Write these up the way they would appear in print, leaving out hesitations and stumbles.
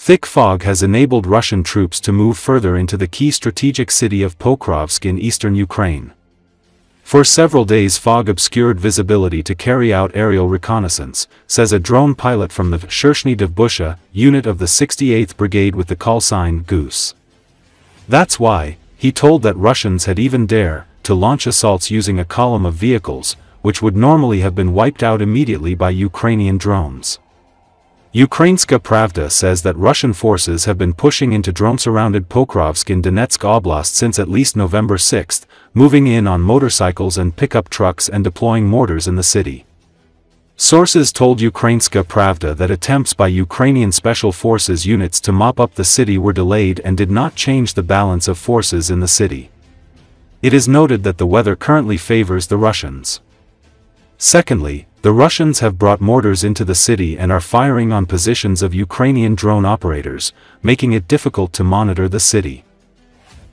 Thick fog has enabled Russian troops to move further into the key strategic city of Pokrovsk in eastern Ukraine. For several days fog obscured visibility to carry out aerial reconnaissance, says a drone pilot from the Shershni Dovbusha unit of the 68th Brigade with the call sign Goose. That's why, he told that Russians had even dared to launch assaults using a column of vehicles, which would normally have been wiped out immediately by Ukrainian drones. Ukrainska Pravda says that Russian forces have been pushing into drone-surrounded Pokrovsk in Donetsk Oblast since at least November 6, moving in on motorcycles and pickup trucks and deploying mortars in the city. Sources told Ukrainska Pravda that attempts by Ukrainian Special Forces units to mop up the city were delayed and did not change the balance of forces in the city. It is noted that the weather currently favors the Russians. Secondly, the Russians have brought mortars into the city and are firing on positions of Ukrainian drone operators, making it difficult to monitor the city.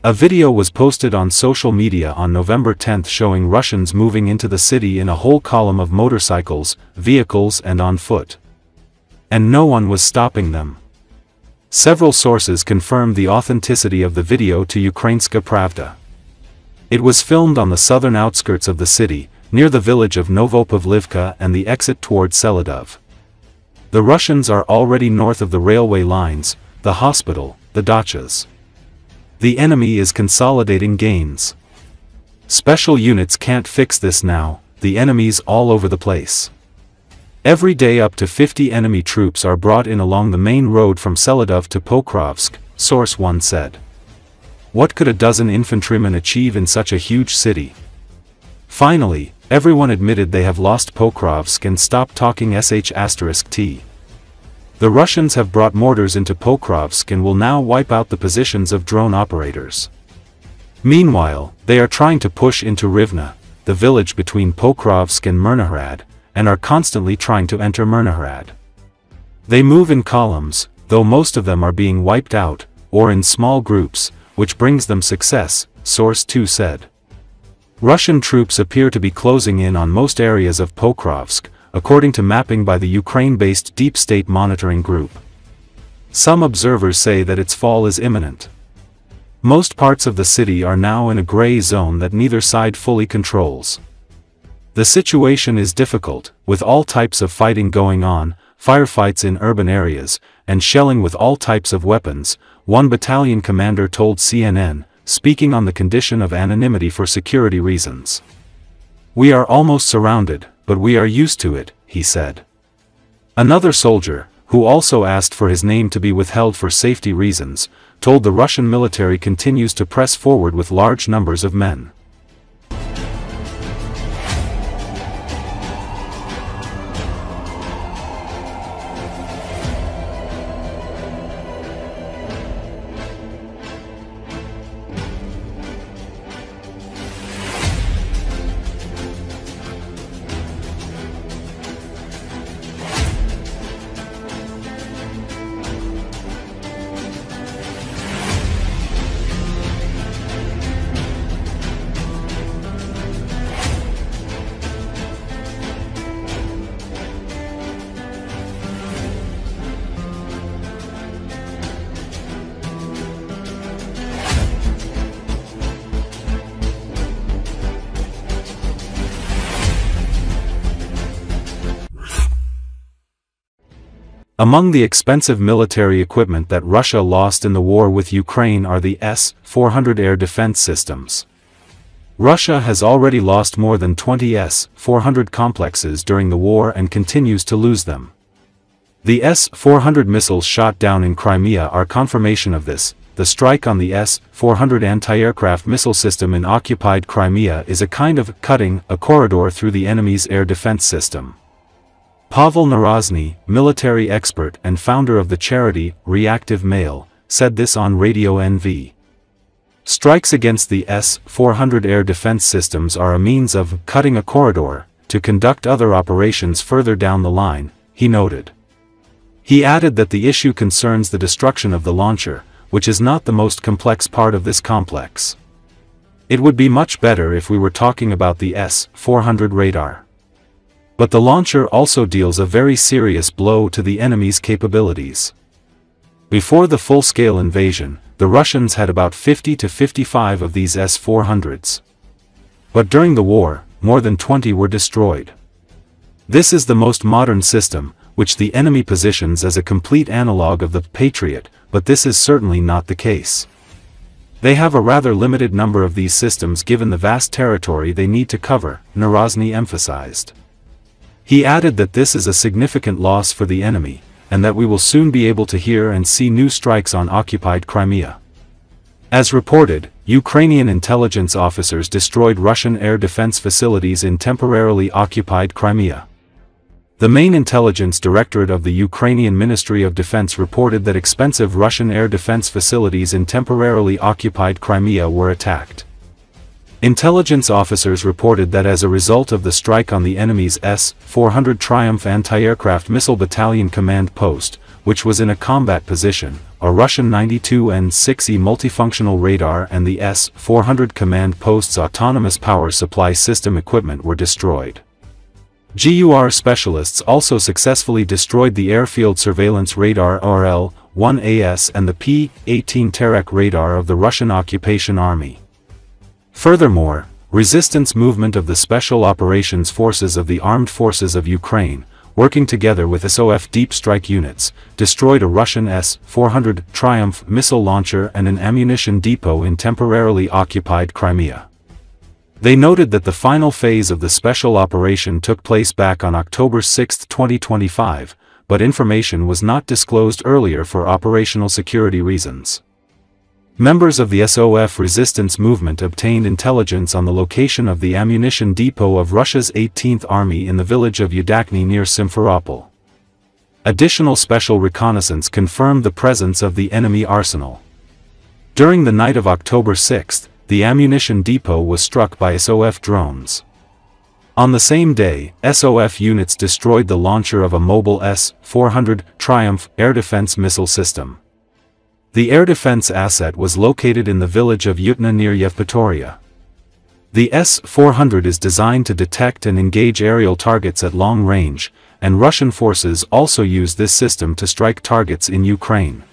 A video was posted on social media on November 10 showing Russians moving into the city in a whole column of motorcycles, vehicles and on foot. And no one was stopping them. Several sources confirmed the authenticity of the video to Ukrainska Pravda. It was filmed on the southern outskirts of the city, near the village of Novopavlivka and the exit toward Seladov. The Russians are already north of the railway lines, the hospital, the dachas. The enemy is consolidating gains. Special units can't fix this now, the enemy's all over the place. Every day up to 50 enemy troops are brought in along the main road from Seladov to Pokrovsk, source 1 said. What could a dozen infantrymen achieve in such a huge city? Finally, everyone admitted they have lost Pokrovsk and stopped talking sh*t. The Russians have brought mortars into Pokrovsk and will now wipe out the positions of drone operators. Meanwhile, they are trying to push into Rivne, the village between Pokrovsk and Mirnohrad, and are constantly trying to enter Mirnohrad. They move in columns, though most of them are being wiped out, or in small groups, which brings them success, source 2 said. Russian troops appear to be closing in on most areas of Pokrovsk, according to mapping by the Ukraine-based Deep State Monitoring Group. Some observers say that its fall is imminent. Most parts of the city are now in a gray zone that neither side fully controls. The situation is difficult, with all types of fighting going on, firefights in urban areas, and shelling with all types of weapons, one battalion commander told CNN, speaking on the condition of anonymity for security reasons. We are almost surrounded, but we are used to it, he said. Another soldier, who also asked for his name to be withheld for safety reasons, told the Russian military continues to press forward with large numbers of men. Among the expensive military equipment that Russia lost in the war with Ukraine are the S-400 air defense systems. Russia has already lost more than 20 S-400 complexes during the war and continues to lose them. The S-400 missiles shot down in Crimea are confirmation of this. The strike on the S-400 anti-aircraft missile system in occupied Crimea is a kind of cutting a corridor through the enemy's air defense system. Pavel Narozny, military expert and founder of the charity Reactive Mail, said this on Radio NV. Strikes against the S-400 air defense systems are a means of cutting a corridor to conduct other operations further down the line, he noted. He added that the issue concerns the destruction of the launcher, which is not the most complex part of this complex. It would be much better if we were talking about the S-400 radar. But the launcher also deals a very serious blow to the enemy's capabilities. Before the full-scale invasion, the Russians had about 50 to 55 of these S-400s. But during the war, more than 20 were destroyed. This is the most modern system, which the enemy positions as a complete analog of the Patriot, but this is certainly not the case. They have a rather limited number of these systems given the vast territory they need to cover, Narozny emphasized. He added that this is a significant loss for the enemy, and that we will soon be able to hear and see new strikes on occupied Crimea. As reported, Ukrainian intelligence officers destroyed Russian air defense facilities in temporarily occupied Crimea. The main intelligence directorate of the Ukrainian Ministry of Defense reported that expensive Russian air defense facilities in temporarily occupied Crimea were attacked. Intelligence officers reported that as a result of the strike on the enemy's S-400 Triumph anti-aircraft missile battalion command post, which was in a combat position, a Russian 92N6E multifunctional radar and the S-400 command post's autonomous power supply system equipment were destroyed. GUR specialists also successfully destroyed the airfield surveillance radar RL-1AS and the P-18 Terek radar of the Russian occupation army. Furthermore, resistance movement of the Special Operations Forces of the Armed Forces of Ukraine, working together with SOF deep strike units, destroyed a Russian S-400 Triumph missile launcher and an ammunition depot in temporarily occupied Crimea. They noted that the final phase of the special operation took place back on October 6, 2025, but information was not disclosed earlier for operational security reasons. Members of the SOF resistance movement obtained intelligence on the location of the ammunition depot of Russia's 18th Army in the village of Yudakny near Simferopol. Additional special reconnaissance confirmed the presence of the enemy arsenal. During the night of October 6, the ammunition depot was struck by SOF drones. On the same day, SOF units destroyed the launcher of a mobile S-400 Triumph air defense missile system. The air defense asset was located in the village of Yutna near Yevpatoria. The S-400 is designed to detect and engage aerial targets at long range, and Russian forces also use this system to strike targets in Ukraine.